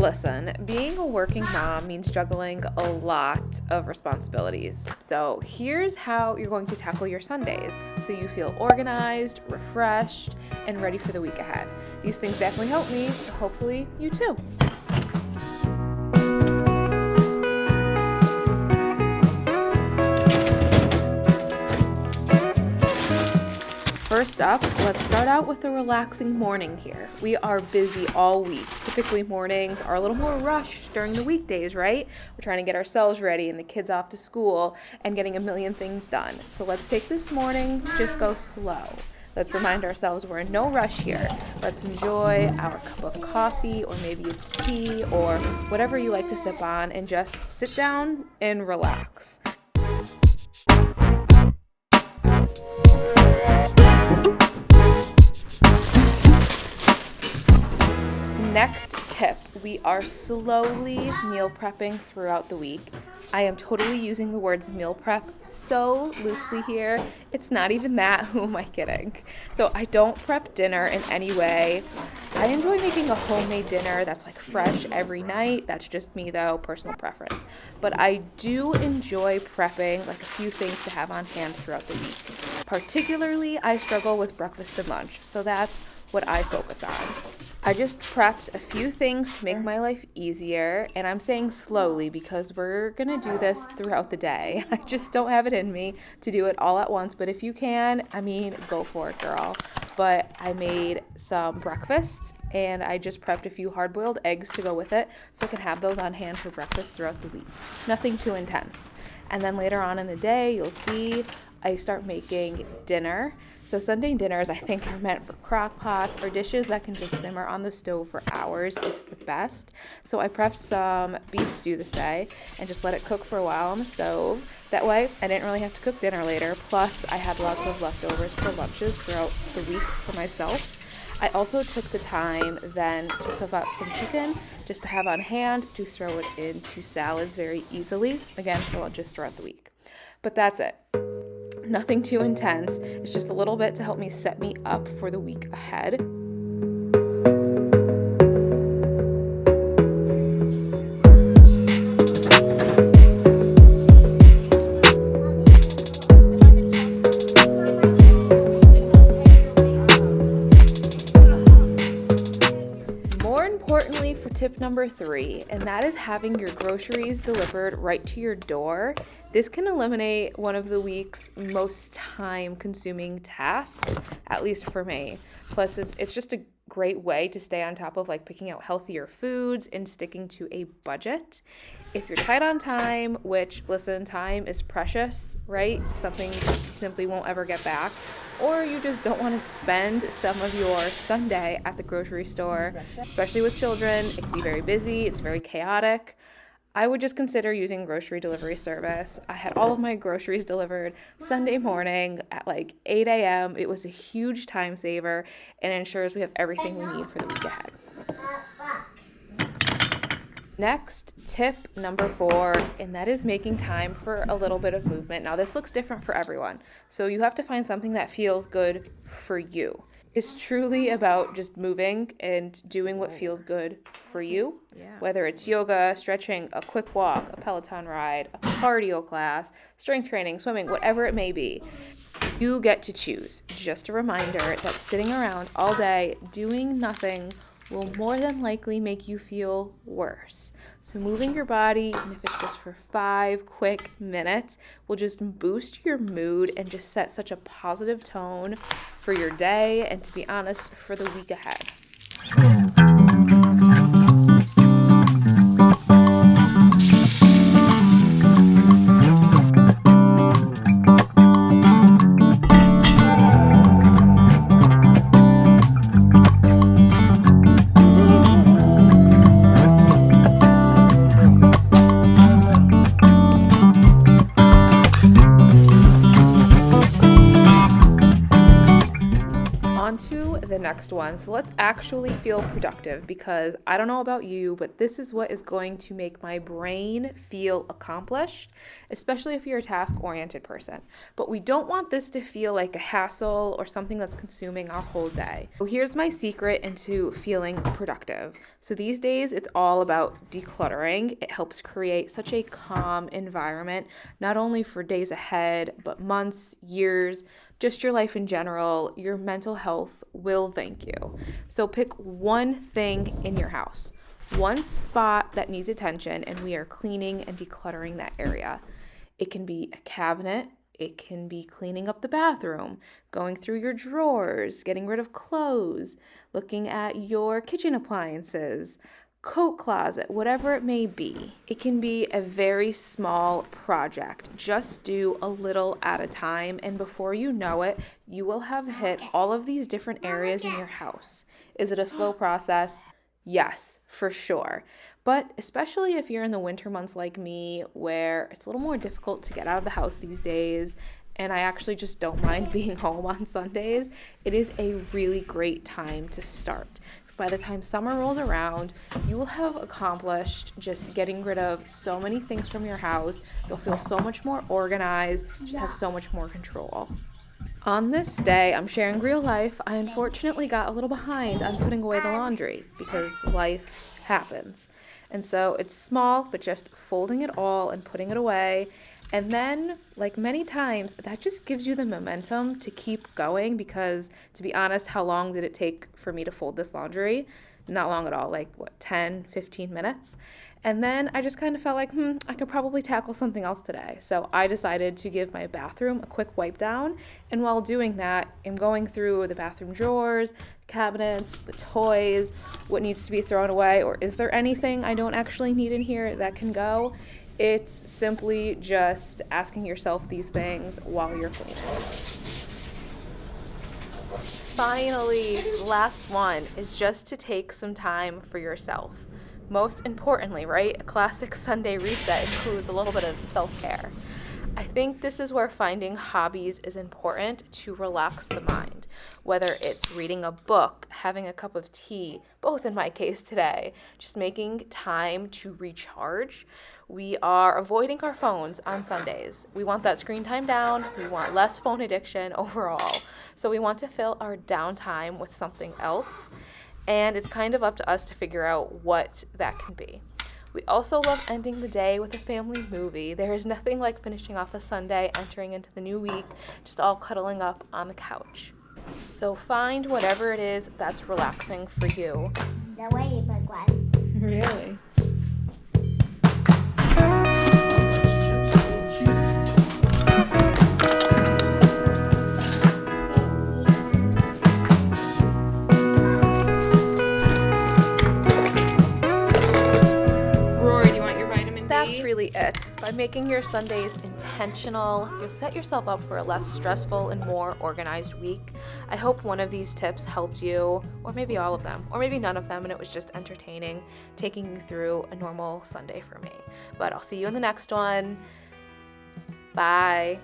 Listen, being a working mom means juggling a lot of responsibilities. So here's how you're going to tackle your Sundays so you feel organized, refreshed, and ready for the week ahead. These things definitely help me, so hopefully you too. First up, let's start out with a relaxing morning here. We are busy all week. Typically mornings are a little more rushed during the weekdays, right? We're trying to get ourselves ready and the kids off to school and getting a million things done. So let's take this morning, just go slow. Let's remind ourselves we're in no rush here. Let's enjoy our cup of coffee, or maybe it's tea, or whatever you like to sip on, and just sit down and relax. Next tip, we are slowly meal prepping throughout the week. I am totally using the words meal prep so loosely here. It's not even that. Who am I kidding? So I don't prep dinner in any way. I enjoy making a homemade dinner that's like fresh every night. That's just me though, personal preference. But I do enjoy prepping like a few things to have on hand throughout the week. Particularly, I struggle with breakfast and lunch, so that's what I focus on. I just prepped a few things to make my life easier, and I'm saying slowly because we're gonna do this throughout the day. I just don't have it in me to do it all at once, but if you can, go for it, girl. But I made some breakfast, and I just prepped a few hard-boiled eggs to go with it, so I can have those on hand for breakfast throughout the week. Nothing too intense. And then later on in the day, you'll see I start making dinner. So Sunday dinners, I think, are meant for crock pots or dishes that can just simmer on the stove for hours. It's the best. So I prepped some beef stew this day and just let it cook for a while on the stove. That way, I didn't really have to cook dinner later. Plus, I had lots of leftovers for lunches throughout the week for myself. I also took the time then to cook up some chicken just to have on hand to throw it into salads very easily, again, for lunches throughout the week. But that's it. Nothing too intense. It's just a little bit to help me set me up for the week ahead. More importantly, for tip number 3, and that is having your groceries delivered right to your door. This can eliminate one of the week's most time-consuming tasks, at least for me. Plus, it's just a great way to stay on top of like picking out healthier foods and sticking to a budget. If you're tight on time, which, listen, time is precious, right? Something you simply won't ever get back. Or you just don't want to spend some of your Sunday at the grocery store, especially with children. It can be very busy. It's very chaotic. I would just consider using grocery delivery service. I had all of my groceries delivered Sunday morning at like 8 a.m. It was a huge time saver and ensures we have everything we need for the week ahead. Next, tip number 4, and that is making time for a little bit of movement. Now, this looks different for everyone, so you have to find something that feels good for you. It's truly about just moving and doing what feels good for you, whether it's yoga, stretching, a quick walk, a Peloton ride, a cardio class, strength training, swimming, whatever it may be. You get to choose. Just a reminder that sitting around all day doing nothing will more than likely make you feel worse. So moving your body, even if it's just for 5 quick minutes, will just boost your mood and just set such a positive tone for your day and, to be honest, for the week ahead. next one. So let's actually feel productive, because I don't know about you, but this is what is going to make my brain feel accomplished, especially if you're a task-oriented person. But we don't want this to feel like a hassle or something that's consuming our whole day. So here's my secret into feeling productive. So these days, it's all about decluttering. It helps create such a calm environment, not only for days ahead, but months, years, just your life in general. Your mental health will thank you. So pick one thing in your house, one spot that needs attention, and we are cleaning and decluttering that area. It can be a cabinet. It can be cleaning up the bathroom, going through your drawers, getting rid of clothes, looking at your kitchen appliances, coat closet, whatever it may be. It can be a very small project. Just do a little at a time, and before you know it, you will have hit all of these different areas in your house. Is it a slow process? Yes, for sure. But especially if you're in the winter months like me, where it's a little more difficult to get out of the house these days, and I actually just don't mind being home on Sundays, it is a really great time to start. Because by the time summer rolls around, you will have accomplished just getting rid of so many things from your house. You'll feel so much more organized, just have so much more control. On this day, I'm sharing real life, I unfortunately got a little behind on putting away the laundry because life happens. And so it's small, but just folding it all and putting it away. And then, like many times, that just gives you the momentum to keep going, because to be honest, how long did it take for me to fold this laundry? Not long at all, like 10, 15 minutes. And then I just kind of felt like, I could probably tackle something else today. So I decided to give my bathroom a quick wipe down. And while doing that, I'm going through the bathroom drawers, cabinets, the toys, what needs to be thrown away, or is there anything I don't actually need in here that can go? It's simply just asking yourself these things while you're cleaning. Finally, the last one is just to take some time for yourself. Most importantly, right, a classic Sunday reset includes a little bit of self-care. I think this is where finding hobbies is important to relax the mind. Whether it's reading a book, having a cup of tea, both in my case today, just making time to recharge. We are avoiding our phones on Sundays. We want that screen time down. We want less phone addiction overall. So we want to fill our downtime with something else. And it's kind of up to us to figure out what that can be. We also love ending the day with a family movie. There is nothing like finishing off a Sunday, entering into the new week, just all cuddling up on the couch. So find whatever it is that's relaxing for you. The ladybug one. Really? Really it. By making your Sundays intentional, you'll set yourself up for a less stressful and more organized week. I hope one of these tips helped you, or maybe all of them, or maybe none of them, and it was just entertaining, taking you through a normal Sunday for me. But I'll see you in the next one. Bye.